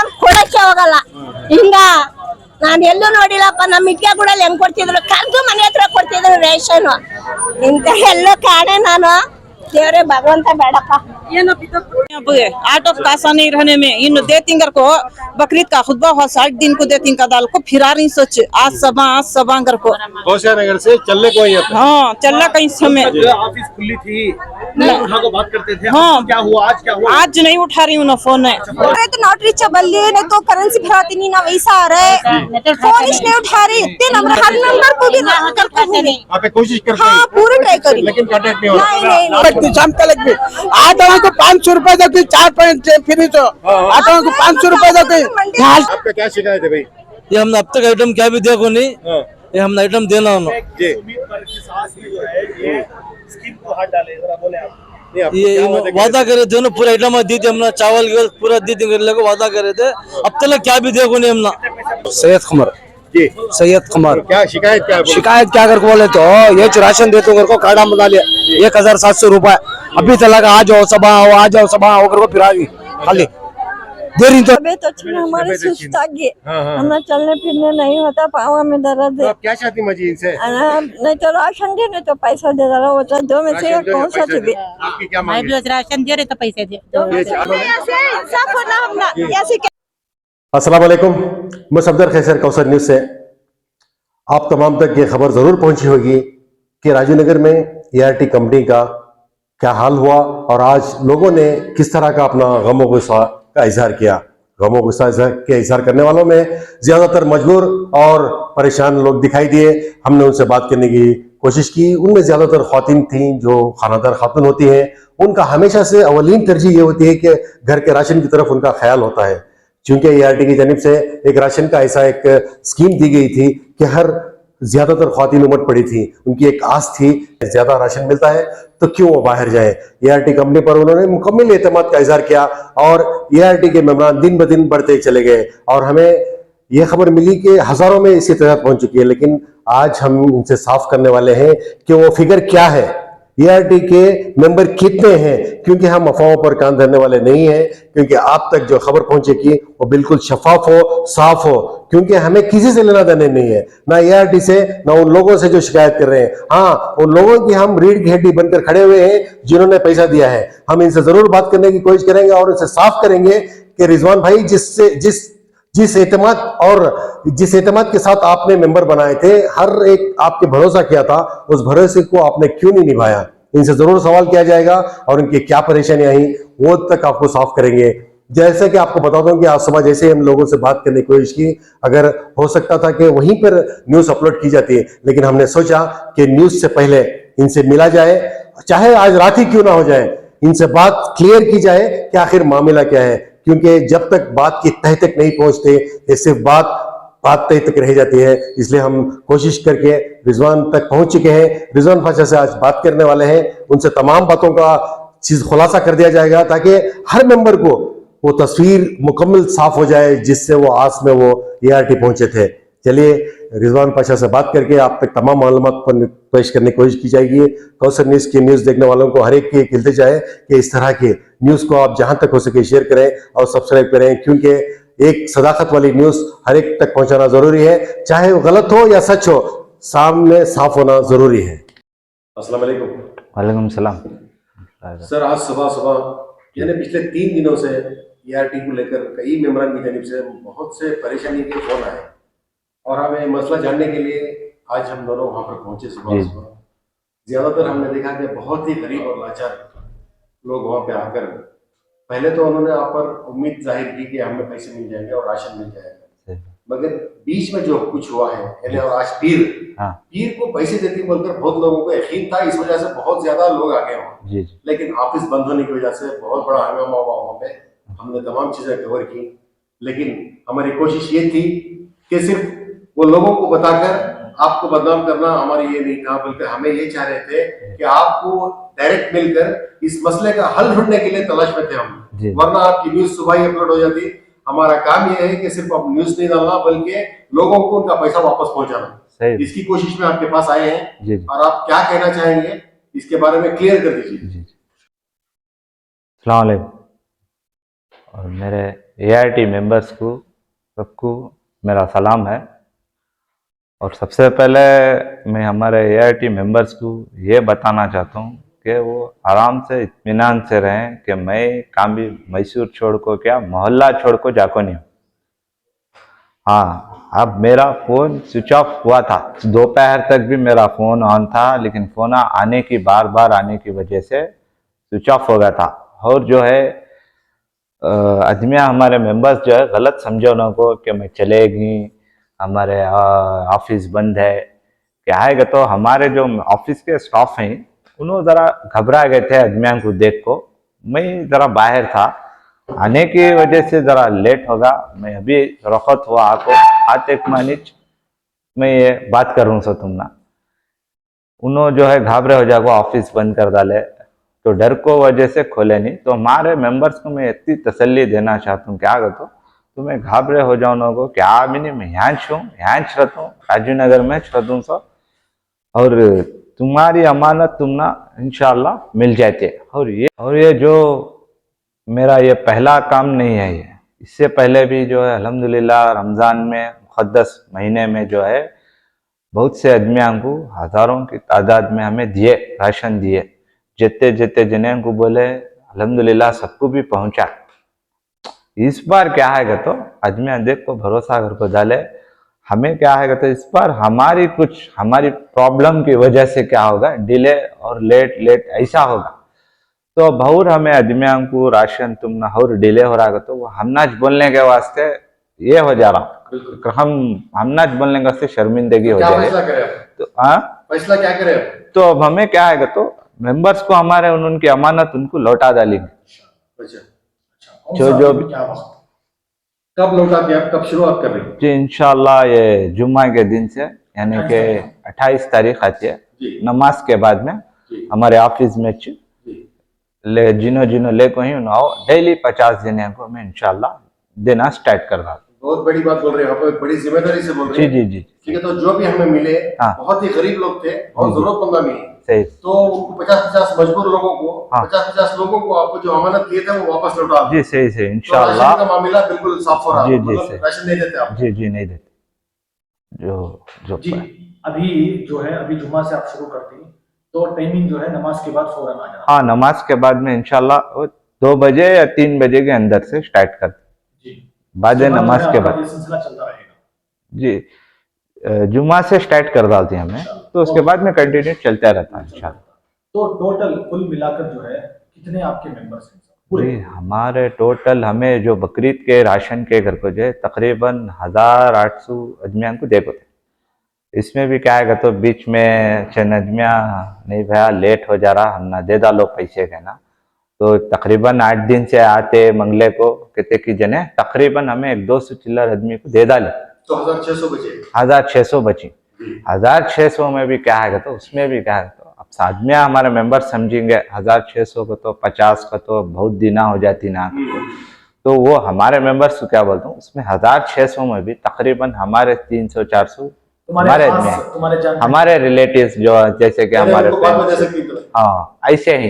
ನಾನು ಕೊಡಕ್ಕೆ ಹೋಗಲ್ಲ ಹಿಂಗ ನಾನು ಎಲ್ಲೂ ನೋಡಿಲ್ಲಪ್ಪ. ನಮ್ಮ ಇಟ್ಕೆಗೂಡಲ್ಲಿ ಹೆಂಗ್ ಕೊಡ್ತಿದ್ರು, ಕರ್ದು ಮನೆ ಹತ್ರ ಕೊಡ್ತಿದ್ರು ರೇಷನ್. ಇಂತ ಎಲ್ಲೋ ಕಾಣೆ ನಾನು. देवरे भगवंत बेड़प्पा आउट ऑफ कासा नहीं रहने में इन दे तिंगर को बकरीद का खुतबा हुआ 60 दिन को दे तिंग का दाल को फिरा नहीं सोच आज सबा अंगर को नगर से चलने को हाँ चलना कहीं समय ऑफिस खुली थी उठा को बात करते थे। हाँ क्या हुआ आज नहीं उठा रही हूँ ना फोन है तो नॉट रीचेबल नहीं तो करेंसी भराती नहीं ना वैसा आ रहा है। फोन नहीं उठा रही इतने नंबर हर नंबर को भी आप कोशिश करते हाँ पूरे ट्राई करी लेकिन कांटेक्ट नहीं हो नहीं शाम तक भी आठ को 500 रुपए देती 4 फ्री तो 8 को 500 रुपए देती। आपका क्या शिकायत है भाई? ये हमने अब तक आइटम क्या भी देखो नहीं ये हमने आइटम देना ये वादा करे थे ना पूरा आइटम दी थी हमने चावल पूरा दी थी को वादा करे थे अब तक क्या भी देखो नहीं हमने। सैयद कमर जी सैयद कमर क्या शिकायत क्या कर बोले तो ये राशन देते को कार्डा बना लिया 1700 रुपए अभी तक आ जाओ सबा आओ को फिरा खाली देरी तो तबीयत अच्छी हमारी सुस्त आ गई हमें चलने फिरने नहीं होता पाँव में दर्द है। आप क्या चाहती मजी इनसे? नहीं तो राशन दे नहीं तो पैसा दे दो वो दो में से कौन सा चाहिए। आपकी क्या मांग है? राशन दे रहे तो पैसे दे इंसाफ होना हमला ऐसे अस्सलाम वालेकुम, मैं सफदर खैसर कौसर न्यूज़ से आप तमाम तक ये खबर ज़रूर पहुंची होगी कि राजूनगर में ART कंपनी का क्या हाल हुआ और आज लोगों ने किस तरह का अपना गमो गुस्सा का इजहार किया। गमो गुस्सा के इजहार करने वालों में ज़्यादातर मजबूर और परेशान लोग दिखाई दिए। हमने उनसे बात करने की कोशिश की। उनमें ज़्यादातर ख़वातीन थीं जो खानादार खातून होती हैं। उनका हमेशा से अवलीन तरजीह ये होती है कि घर के राशन की तरफ उनका ख्याल होता है। चूंकि ART की जानिब से एक राशन का ऐसा एक स्कीम दी गई थी कि हर ज्यादातर ख्वातीन उमड़ पड़ी थी, उनकी एक आस थी ज्यादा राशन मिलता है तो क्यों वो बाहर जाए। ART कंपनी पर उन्होंने मुकम्मल एतमाद का इजहार किया और ART के मेंबरान दिन ब दिन बढ़ते चले गए और हमें यह खबर मिली कि हजारों में इसकी तादाद पहुंच चुकी है। लेकिन आज हम इनसे साफ करने वाले हैं कि वो फिगर क्या है, ART के मेंबर कितने हैं, क्योंकि हम अफवाहों पर कान धरने वाले नहीं हैं। क्योंकि आप तक जो खबर पहुंचेगी वो बिल्कुल शफाफ हो, साफ हो, क्योंकि हमें किसी से लेना देना नहीं है, ना ART से ना उन लोगों से जो शिकायत कर रहे हैं। हाँ, उन लोगों की हम रीढ़ की हड्डी बनकर खड़े हुए हैं जिन्होंने पैसा दिया है। हम इनसे जरूर बात करने की कोशिश करेंगे और इनसे साफ करेंगे कि रिजवान भाई जिस एतमाद के साथ आपने मेंबर बनाए थे, हर एक आपके भरोसा किया था, उस भरोसे को आपने क्यों नहीं निभाया। इनसे जरूर सवाल किया जाएगा और इनकी क्या परेशानियां आई वो तक आपको साफ करेंगे। जैसे कि आपको बता दूं कि आज सुबह जैसे हम लोगों से बात करने की कोशिश की, अगर हो सकता था कि वहीं पर न्यूज अपलोड की जाती है, लेकिन हमने सोचा कि न्यूज से पहले इनसे मिला जाए, चाहे आज रात ही क्यों ना हो जाए, इनसे बात क्लियर की जाए कि आखिर मामला क्या है। क्योंकि जब तक बात की तह तक नहीं पहुंचते ये सिर्फ बात तह तक रह जाती है। इसलिए हम कोशिश करके रिजवान तक पहुंच चुके हैं। रिजवान पाशा से आज बात करने वाले हैं, उनसे तमाम बातों का चीज खुलासा कर दिया जाएगा ताकि हर मेंबर को वो तस्वीर मुकम्मल साफ हो जाए जिससे वो आस में वो ART पहुंचे थे। चलिए रिजवान पाशा से बात करके आप तक तमाम मालूमात पर पेश करने की कोशिश की जाएगी। कौसर न्यूज़ की न्यूज़ देखने वालों को हर एक की इल्तिजा है कि इस तरह के न्यूज़ को आप जहां तक हो सके शेयर करें और सब्सक्राइब करें, क्योंकि एक सदाकत वाली न्यूज़ हर एक तक पहुंचाना जरूरी है, चाहे वो गलत हो या सच हो, सामने साफ होना जरूरी है। अस्सलाम वालेकुम। वालेकुम सलाम। सर, आज सुबह यानी पिछले 3 दिनों से ART को लेकर कई मेंबरान की जानिब से बहुत से परेशानी के फोन आए और हमें मसला जानने के लिए आज हम दोनों वहां पर पहुंचे सुबह। ज्यादातर हमने देखा कि बहुत ही गरीब और लाचार लोग वहां पे आकर पहले तो उन्होंने आप पर उम्मीद जाहिर की कि हमें पैसे मिल जाएंगे और राशन मिल जाएगा, मगर बीच में जो कुछ हुआ है यानी और आज पीर को पैसे देती बोलकर बहुत लोगों को यकीन था, इस वजह से बहुत ज्यादा लोग आ गए वहाँ। लेकिन ऑफिस बंद होने की वजह से बहुत बड़ा हंगामा हुआ वहाँ पे। हमने तमाम चीजें कवर की, लेकिन हमारी कोशिश ये थी कि सिर्फ वो लोगों को बताकर आपको बदनाम करना हमारी ये नहीं था, बल्कि हमें ये चाह रहे थे कि आपको डायरेक्ट मिलकर इस मसले का हल ढूंढने के लिए तलाश में थे हम। वरना आपकी न्यूज सुबह ही अपलोड हो जाती। हमारा काम यह है कि सिर्फ आप न्यूज नहीं डालना बल्कि लोगों को उनका पैसा वापस पहुंचाना। इसकी कोशिश में आपके पास आए हैं और आप क्या कहना चाहेंगे इसके बारे में क्लियर कर दीजिए। अस्सलाम वालेकुम। और मेरे ART मेंबर्स को सबको मेरा सलाम है। और सबसे पहले मैं हमारे ART मेंबर्स को ये बताना चाहता हूँ कि वो आराम से इत्मीनान से रहें कि मैं काम्बी मैसूर छोड़ को क्या मोहल्ला छोड़ को जाको नहीं हूँ। हाँ, अब मेरा फ़ोन स्विच ऑफ हुआ था, दोपहर तक भी मेरा फ़ोन ऑन था, लेकिन फ़ोन आने की बार बार आने की वजह से स्विच ऑफ हो गया था। और जो है आदमियाँ हमारे मेंबर्स जो है गलत समझे उनको कि मैं चलेगी, हमारे ऑफिस बंद है, क्या है तो हमारे जो ऑफिस के स्टाफ हैं उन्होंने ज़रा घबरा गए थे आदमियों को देख को। मैं ज़रा बाहर था, आने की वजह से ज़रा लेट होगा। मैं अभी रखत हुआ आपको आते मानिच मैं ये बात करूँ सो तुम ना उन्होंने जो है घाबरे हो जाएगा, ऑफिस बंद कर डाले तो डर को वजह से खोले नहीं। तो हमारे मेंबर्स को मैं इतनी तसल्ली देना चाहता हूँ, क्या तो तुम्हें घाबरे हो जाओ नो को क्या भी नहीं, मैं यहाँ छूँ, यहाँ रहता हूँ, राजीव नगर में रहता सो, और तुम्हारी अमानत तुम ना इंशाल्लाह मिल जाते। और ये जो मेरा ये पहला काम नहीं है, ये इससे पहले भी जो है अल्हम्दुलिल्लाह रमज़ान में मुक़द्दस महीने में जो है बहुत से आदमियों को हज़ारों की तादाद में हमें दिए, राशन दिए, जितने जितने जने को बोले अल्हम्दुलिल्लाह सबको भी पहुंचा। इस बार क्या है तो आदमी देख को भरोसा कर को डाले, हमें क्या है तो इस बार हमारी प्रॉब्लम की वजह से क्या होगा, डिले और लेट ऐसा होगा। तो बहुत हमें आदमियों को राशन तुम ना और डिले हो रहा है तो हम नाच बोलने के वास्ते ये हो जा रहा, हम नाच बोलने के वास्ते शर्मिंदगी हो जाएगी। तो फैसला क्या करें? तो अब हमें क्या है तो मेंबर्स को हमारे उनकी अमानत उनको लौटा डालेंगे। जो कब लौटा दिया, कब शुरुआत कर रही है? जी इंशाल्लाह ये जुम्मा के दिन से, यानी कि 28 तारीख आती है, नमाज के बाद में हमारे ऑफिस में जिन्हों ले को ही डेली 50 दिन को मैं इंशाल्लाह देना स्टार्ट कर रहा हूँ। बहुत बड़ी बात बोल रहे हैं आप, एक बड़ी जिम्मेदारी से बोल रहे हैं। जी। ठीक है, तो जो भी हमें मिले बहुत ही गरीब लोग थे, बहुत जरूरतमंद मिले, सही। तो 50-50 मजबूर लोगों को 50-50 लोगों को आपको जो अमानत दिए थे वो वापस लौटा जी। सही इंशाल्लाह का मामला बिल्कुल साफ हो रहा है। जी राशन नहीं देते आप? जी नहीं देते। जो जी अभी जो है अभी जुम्मा से आप शुरू करते हैं तो टाइमिंग जो है नमाज के बाद फौरन आ जाना। हाँ, नमाज के बाद में इंशाल्लाह 2 बजे या 3 बजे के अंदर से स्टार्ट करते, बाद नमाज के बाद सिलसिला चलता रहेगा। जी जुम्मा से स्टार्ट कर डालते हैं हमें, तो उसके बाद में कंटिन्यू चलता रहता है इंशाल्लाह। तो टोटल कुल मिलाकर जो है कितने आपके मेंबर्स हैं? जी हमारे टोटल हमें जो बकरीद के राशन के घर को जो है तकरीबन 1800 आदमियों को देखो थे। इसमें भी क्या है तो बीच में चंद आदमियाँ नहीं भैया लेट हो जा रहा, हम ना दे डालो पैसे के ना, तो तकरीबन 8 दिन से आते मंगले को कहते कि जने तकरीबन हमें 100 चिल्लर आदमी को दे डाले, तो 1600 बचे। 1600 बची। 1600 में भी क्या है तो उसमें भी क्या है तो अब आदमियाँ हमारे मेंबर समझेंगे 1600 को तो 50 का तो बहुत दिना हो जाती ना, तो वो हमारे मेंबर्स को क्या बोलता हूँ उसमें 1600 में भी तकरीबन हमारे 300-400 हमारे रिलेटिव्स जो जैसे कि हमारे हाँ ऐसे ही,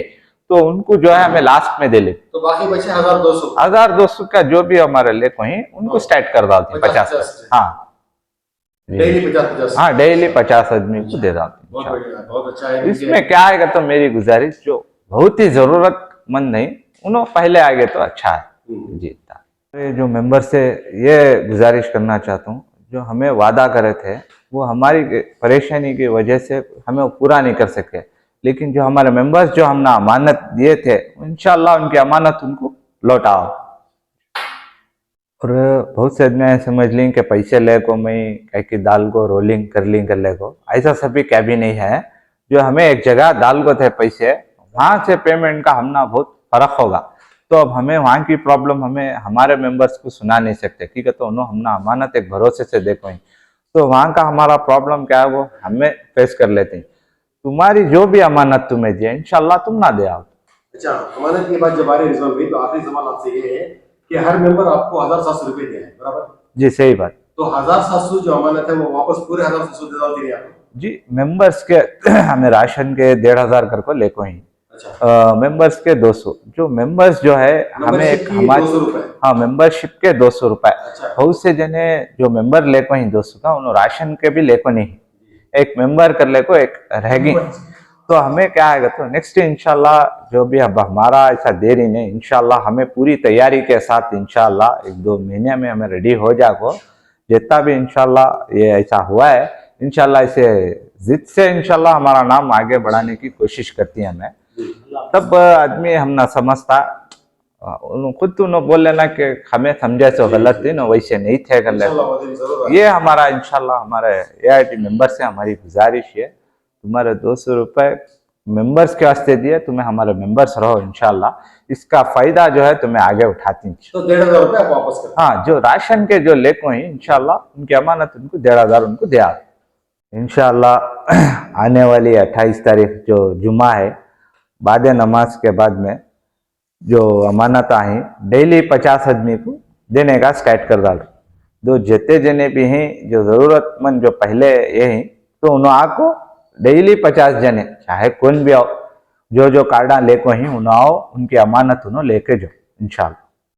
तो उनको जो है हमें लास्ट में दे ले, तो बाकी बचे 1200 का जो भी हमारे ले वहीं उनको स्टार्ट कर डालते हैं 50। हाँ डेली 50। हाँ डेली 50 आदमी को दे डालते हैं। बहुत अच्छा है। इसमें क्या आएगा तो मेरी गुजारिश जो बहुत ही जरूरतमंद नहीं उन्होंने पहले आगे तो अच्छा है जी। जो मेंबर से ये गुजारिश करना चाहता हूँ, जो हमें वादा करे थे वो हमारी परेशानी की वजह से हमें पूरा नहीं कर सके, लेकिन जो हमारे मेंबर्स जो हमने अमानत दिए थे इंशाल्लाह उनकी अमानत उनको लौटाओ। और बहुत से आदमी समझ लें कि पैसे ले को मैं कह की दाल को रोलिंग कर ले को, ऐसा सभी क्या भी नहीं है। जो हमें एक जगह दाल को थे पैसे, वहाँ से पेमेंट का हमना बहुत फर्क होगा, तो अब हमें वहाँ की प्रॉब्लम हमें हमारे मेंबर्स को सुना नहीं सकते। ठीक है, तो उन्होंने हमने अमानत एक भरोसे से देखो ही, तो वहाँ का हमारा प्रॉब्लम क्या है वो हमें फेस कर लेते हैं। तुम्हारी जो भी अमानत तुम्हें दिए इंशाल्लाह तुम ना दे आओ। अच्छा, अमानत की बात जब आ रही रिजल्ट हुई तो आखिरी सवाल आपसे ये है कि हर मेंबर आपको 1700 रुपए दिया है, बराबर? जी सही बात। तो 1700 जो अमानत है वो वापस पूरे 1700 दे डालती है आपको? जी मेंबर्स के हमें राशन के 1500 कर को लेको ही। मेंबर्स के 200, जो मेंबर्स जो है हमें एक हमारे हाँ मेंबरशिप के 200 रुपए। बहुत से जने जो मेंबर लेको ही 200 का उन्होंने राशन के भी लेको नहीं, एक मेंबर कर लेको एक रहेगी। तो हमें क्या है तो नेक्स्ट इंशाल्लाह जो भी अब हमारा ऐसा देरी नहीं, इंशाल्लाह हमें पूरी तैयारी के साथ इंशाल्लाह 1-2 महीने में हमें रेडी हो जाको। जितना भी इंशाल्लाह ये ऐसा हुआ है, इंशाल्लाह इसे जिद से इंशाल्लाह हमारा नाम आगे बढ़ाने की कोशिश करती है हमें। तब आदमी हम ना समझता, खुद तो न बोल लेना कि हमें समझे तो गलत थी ना, वैसे नहीं थे गलत। ये हमारा इंशाल्लाह हमारे AIT मेंबर से हमारी गुजारिश है, तुम्हारे 200 रुपए मेंबर्स के वास्ते दिए, तुम्हें हमारे मेंबर्स रहो इंशाल्लाह। इसका फायदा जो है तुम्हें आगे उठाती। तो 1,500 रुपए आप वापस करें। हाँ, जो राशन के जो लेको ही इंशाल्लाह उनकी अमानत उनको 1,500 उनको दिया इंशाल्लाह। आने वाली 28 तारीख जो जुमा है, बाद नमाज के बाद में जो अमानत आई डेली 50 आदमी को देने का स्टार्ट कर डाल। जो जितने जने भी हैं जो जरूरतमंद जो पहले ये हैं, तो उन्होंने आको डेली 50 जने चाहे कौन भी आओ, जो कार्डा लेको ही उन्हें आओ, उनकी अमानत उन्होंने लेके जाओ इंशाल्लाह।